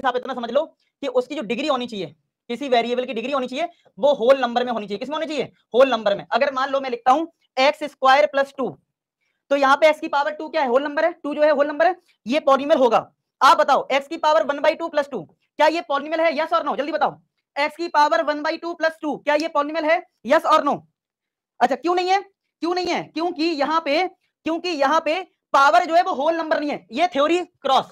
से आप इतना समझ लो कि उसकी जो डिग्री होनी चाहिए, किसी वेरिएबल की डिग्री होनी चाहिए, वो होल नंबर में होनी चाहिए। किसमें होनी चाहिए? होल नंबर में। अगर मान लो मैं लिखता हूं एक्स स्क्वायर प्लस 2, तो यहाँ पे x की पावर 2 क्या है? होल नंबर है। 2 जो है होल नंबर है, ये पॉलीनोमियल होगा। आप बताओ x की पावर 1/2 प्लस 2 क्या ये पॉलीनोमियल है? यस और नो, जल्दी बताओ। x की पावर 1/2 प्लस 2 क्या ये पॉलीनोमियल है? यस और नो? अच्छा, क्यों नहीं है? क्यों नहीं है? क्योंकि यहाँ पे पावर जो है वो होल नंबर नहीं है। ये थ्योरी क्रॉस,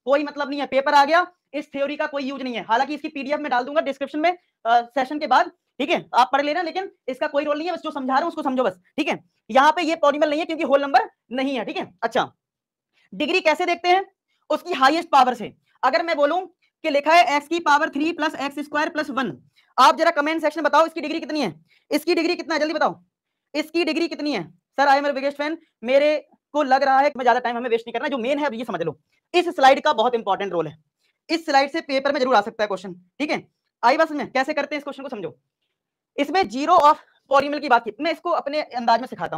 कोई मतलब नहीं है, पेपर आ गया, इस थ्योरी का कोई यूज नहीं है। हालांकि इसकी पीडीएफ में डाल दूंगा डिस्क्रिप्शन में सेशन के बाद, ठीक है, आप पढ़ लेना, लेकिन इसका कोई रोल नहीं है, बस जो समझा रहा हूं उसको समझो बस, ठीक है। यहाँ पे ये पॉलीनोमियल नहीं है क्योंकि होल नंबर नहीं है, ठीक है। अच्छा, डिग्री कैसे देखते हैं? उसकी हाईएस्ट पावर से। अगर मैं बोलूं कि लिखा है x की power 3 plus x square plus 1, आप जरा कमेंट सेक्शन बताओ इसकी डिग्री कितनी है? इसकी डिग्री कितना है? जल्दी बताओ, इसकी डिग्री कितनी है? Sir I am your biggest fan, मेरे को लग रहा है कि मैं ज्यादा टाइम हमें वेस्ट नहीं करना, जो मेन है अब ये समझ लो। इस स्लाइड का बहुत इंपॉर्टेंट रोल है, इस स्लाइड से पेपर में जरूर आ सकता है क्वेश्चन, ठीक है। आई बस में कैसे करते हैं इस क्वेश्चन को समझो। इसमें जीरो ऑफ पॉलीनोमियल की बात की, मैं इसको अपने अंदाज में सिखाता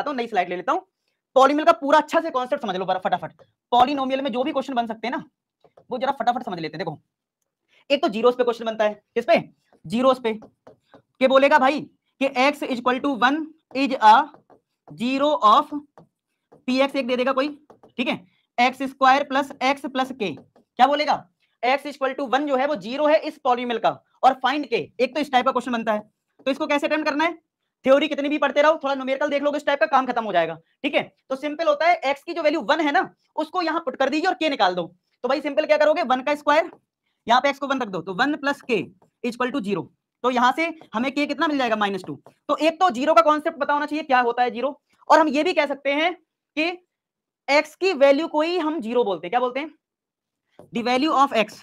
हूं, नई स्लाइड ले लेता हूं। पॉलीनोमियल का पूरा अच्छा से कॉन्सेप्ट समझ लो फटाफट। पॉलीनोमियल में जो भी क्वेश्चन बन सकते हैं ना, वो जरा फटाफट समझ लेते हैं। देखो, एक तो जीरोस पे क्वेश्चन बनता है। किस पे? जीरोस पे। के बोलेगा भाई कि x equal to 1 is a zero of px, एक दे देगा कोई, ठीक है, x square plus x plus k. क्या बोलेगा? x इक्वल टू 1 जो है वो जीरो है इस पॉलीनोमियल का, और फाइंड के। एक तो इस टाइप का क्वेश्चन बनता है, तो इसको कैसे अटेम्प्ट करना है? थ्योरी कितनी भी पढ़ते रहो, थोड़ा न्यूमेरिकल देख लोगे, इस टाइप का काम खत्म हो जाएगा, ठीक है। तो सिंपल होता है, x की जो वैल्यू 1 है ना, उसको यहां पुट कर दीजिए और k निकाल दो। तो भाई सिंपल क्या करोगे? 1 का स्क्वायर, यहाँ पे x को 1 रख दो, तो 1 प्लस k इक्वल टू 0। तो यहां से हमें k कितना मिल जाएगा? -2। तो एक तो जीरो का कॉन्सेप्ट पता होना चाहिए, क्या होता है जीरो। और हम ये भी कह सकते हैं कि x की वैल्यू को ही हम जीरो बोलते हैं। क्या बोलते हैं? The value of x,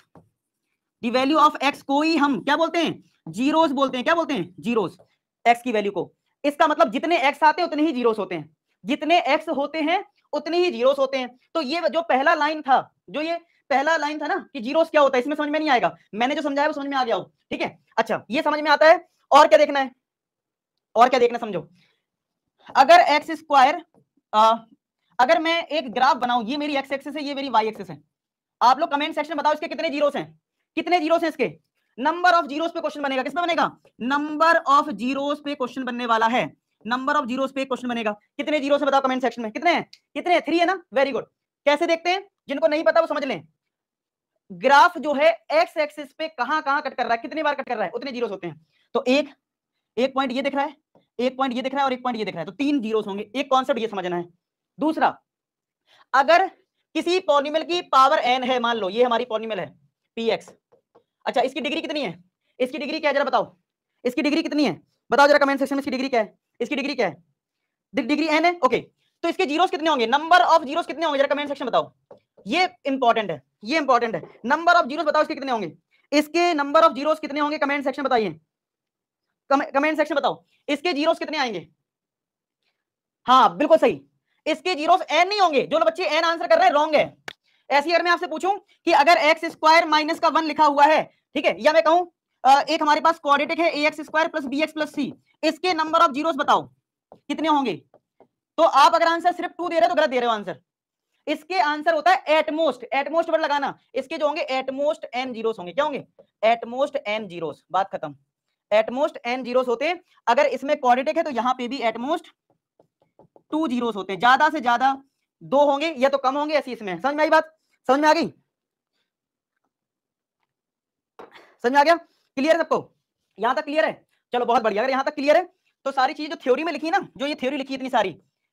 the value of x को ही हम क्या बोलते हैं? जीरोस बोलते हैं। क्या बोलते हैं? जीरोस, x की वैल्यू को। इसका मतलब जितने x आते हैं उतने ही जीरोस होते हैं, जितने x होते हैं उतने ही जीरोस होते हैं। तो ये जो पहला लाइन था, जो ये पहला लाइन था ना कि जीरोस क्या होता है, इसमें समझ में नहीं आएगा, मैंने जो समझाया वो समझ में आ गया हो, ठीक है। अच्छा, ये समझ में आता है। और क्या देखना है? और क्या देखना, समझो। अगर एक्स स्क्वायर, अगर मैं एक ग्राफ बनाऊं, ये मेरी एक्स एक्सिस है, ये मेरी वाई एक्सिस है, आप लोग कमेंट सेक्शन में बताओ इसके कितने जीरोस हैं? कितने जीरोस हैं इसके? नंबर ऑफ जीरोस पे क्वेश्चन बनेगा। किसमें बनेगा? नंबर ऑफ जीरोस पे क्वेश्चन बनने वाला है। नंबर ऑफ जीरोस पे क्वेश्चन बनेगा। कितने जीरोस है बताओ कमेंट सेक्शन में, कितने हैं? कितने हैं? 3 है ना, वेरी गुड। कैसे देखते हैं? जिनको नहीं पता वो समझ लें। ग्राफ जो है एक्स एक्सिस पे कहां कहां कट कर रहा है, कितनी बार कट कर रहा है, उतने जीरोस होते हैं। तो एक पॉइंट ये दिख रहा है, एक पॉइंट ये दिख रहा है और एक पॉइंट ये दिख रहा है, तो 3 जीरोस होंगे। एक कॉन्सेप्ट ये समझना है। दूसरा, अगर किसी पॉलीनोमियल की पावर n है, मान लो ये हमारी पॉलीनोमियल है px, अच्छा इसकी डिग्री कितनी है? इसकी डिग्री क्या है जरा बताओ, इसकी डिग्री कितनी है? बताओ जरा कमेंट सेक्शन में, इसकी डिग्री क्या है? इसकी डिग्री क्या है? डिग्री n है, ओके। तो इसके जीरोस कितने होंगे? नंबर ऑफ जीरोस कितने होंगे जरा कमेंट सेक्शन बताओ। ये इंपॉर्टेंट है, ये इंपॉर्टेंट है। नंबर ऑफ जीरोस बताओ इसके कितने होंगे? इसके नंबर ऑफ जीरोस कितने होंगे? कमेंट सेक्शन बताइए, कमेंट सेक्शन बताओ इसके जीरोस कितने आएंगे। हाँ बिल्कुल सही, इसके जीरोस n नहीं होंगे। जो बच्चे n आंसर कर रहे हैं रॉन्ग है। ऐसी अगर मैं आपसे पूछूं कि अगर एक्स स्क्वायर माइनस का 1 लिखा हुआ है, ठीक है, या मैं कहूं एक हमारे पास क्वाड्रेटिक है ax square plus bx plus c, इसके नंबर ऑफ जीरोस बताओ कितने होंगे? तो आप अगर आंसर सिर्फ 2 दे रहे हो तो गलत दे रहे हो आंसर। इसके आंसर होता है एटमोस्ट, एटमोस्ट वर्ड लगाना। इसके जो होंगे एटमोस्ट n जीरोस होंगे। क्या होंगे? एटमोस्ट n जीरोस, बात खत्म। एटमोस्ट n जीरोस होते हैं। अगर इसमें क्वाड्रेटिक है तो यहां पे भी एटमोस्ट 2 जीरोस होते हैं, ज्यादा से ज्यादा 2 होंगे या तो कम होंगे, ऐसी इसमें। समझ में आई बात? समझ में आ गई? समझ में आ गया? क्लियर है सबको? यहां तक क्लियर है? चलो बहुत बढ़िया। अगर यहां तक क्लियर है तो सारी चीजें जो थ्योरी में लिखी है ना, जो ये थ्योरी लिखी है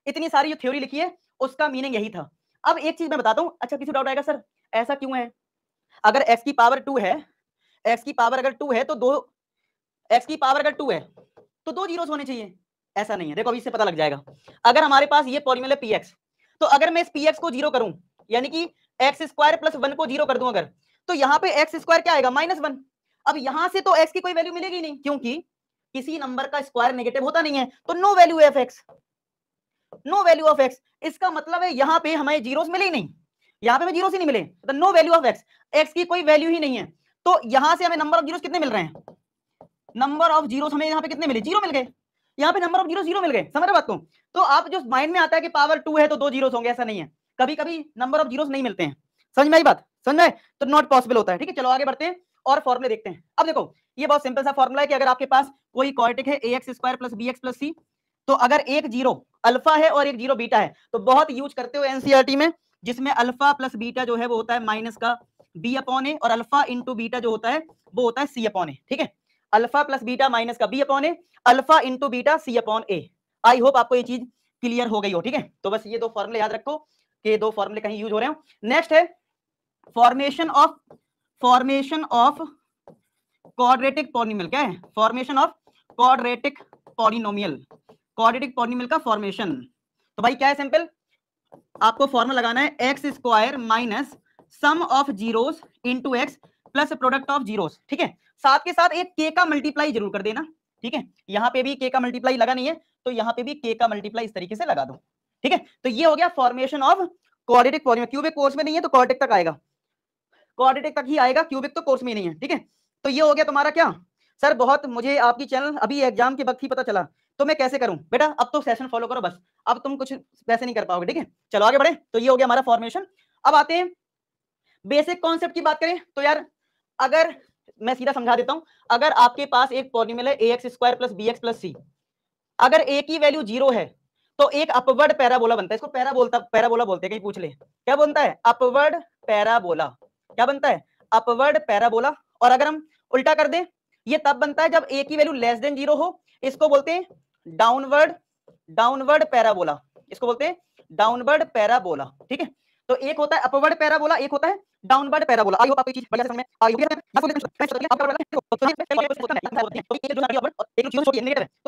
इतनी सारी जो थ्योरी लिखी है उसका मीनिंग यही था। अब एक चीज मैं बताता हूं, अच्छा किसी डाउट आएगा सर ऐसा क्यों है? अगर x की पावर 2 है, x की पावर अगर 2 है तो x की पावर अगर 2 है तो 2 जीरोस होने चाहिए। ऐसा नहीं है, देखो अभी इससे पता लग जाएगा। अगर हमारे पास ये पॉलीनोमियल है px, तो अगर मैं इस px को जीरो करूं, यानी कि एक्स स्क्वायर प्लस 1 को जीरो कर दूं अगर, तो यहाँ पे एक्स स्क्वायर क्या आएगा? -1। अब यहां से तो x की कोई वैल्यू मिलेगी नहीं, क्योंकि किसी नंबर का स्क्वायर नेगेटिव होता नहीं है, तो no value of x, no value of x। इसका मतलब है यहाँ पे हमें जीरोस मिले ही नहीं, यहाँ पे हमें जीरोस ही नहीं मिले, तो no value of x, x की कोई वैल्यू ही नहीं है। तो यहां से हमें नंबर ऑफ जीरोस कितने मिल रहे हैं? नंबर ऑफ जीरोस हमें यहाँ पे कितने मिले? 0 मिल गए। यहाँ पे नंबर ऑफ जीरो 0 मिल गए। समझ रहे बात को? तो आप जो माइंड में आता है कि पावर 2 है तो 2 जीरोस होंगे, ऐसा नहीं है। कभी कभी नंबर ऑफ जीरोस नहीं मिलते हैं। समझ में आई बात? समझ में? तो नॉट पॉसिबल होता है। ठीक है, चलो आगे बढ़ते हैं और फॉर्मूले देखते हैं। अब देखो ये बहुत सिंपल सा फॉर्मूला है कि अगर आपके पास कोई क्वाड्रेटिक है ax square plus bx plus c, तो अगर एक जीरो अल्फा है और एक जीरो बीटा है तो बहुत यूज करते हो एनसीईआरटी में, जिसमें अल्फा प्लस बीटा जो है वो होता है माइनस का b अपॉन ए और अल्फा इंटू बीटा जो होता है वो होता है c अपॉन ए। ठीक है, अल्फा प्लस बीटा माइनस का b upon A, alpha into beta c upon A. I hope आपको ये चीज क्लियर हो गई हो। ठीक है, तो बस ये दो फॉर्मूले याद रखो कि दो फॉर्मूले कहीं यूज हो रहे हो। नेक्स्ट है फॉर्मेशन ऑफ क्वाड्रेटिक पॉलिनोमियल। क्या है? Formation of quadratic polynomial, quadratic polynomial का फॉर्मेशन। तो भाई क्या है? सिंपल, आपको फॉर्मूला लगाना है x square minus sum of zeros into x plus product of zeros. ठीक है, साथ के साथ एक के का मल्टीप्लाई जरूर कर देना। ठीक है, यहां पे भी के का मल्टीप्लाई लगा नहीं है तो यहां पे भी के का मल्टीप्लाई इस तरीके से लगा दो। ठीक है, तो ये हो गया formation of quadratic polynomial. Cubic course में नहीं है तो क्वाड्रेटिक तक आएगा, क्वाड्रेटिक तक ही आएगा, क्यूबिक तो कोर्स में ही नहीं है। ठीक है, तो ये हो गया तुम्हारा क्या सर, बहुत मुझे आपकी चैनल अभी एग्जाम के वक्त ही पता चला, तो मैं कैसे करूं बेटा? अब तो सेशन फॉलो करो बस, अब तुम कुछ वैसे नहीं कर पाओगे। ठीक है, चलो आगे बढ़े। तो ये हो गया हमारा फॉर्मेशन। अब आते हैं बेसिक कॉन्सेप्ट की बात करें तो यार, अगर मैं सीधा समझा देता हूं, अगर आपके पास एक पॉलिनोमियल है ax square plus bx plus c, अगर a की वैल्यू जीरो है तो एक अपवर्ड पैराबोला बनता है। इसको पैराबोला बोलते हैं, कहीं पूछ ले क्या बनता है? Upward parabola. क्या बनता है? Upward parabola. और अगर हम उल्टा कर दें, ये तब बनता है जब a की वैल्यू लेस देन जीरो हो, इसको बोलते हैं डाउनवर्ड पैराबोला, इसको बोलते हैं डाउनवर्ड पैराबोला। ठीक है, तो एक होता है अपवर्ड पैराबोला, एक होता है डाउनवर्ड पैराबोला। आई होप आपको ये चीज बढ़िया समझ में आई होगी। तो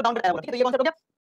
डाउनवर्ड पैराबोला, ठीक है, तो ये कॉन्सेप्ट हो गया।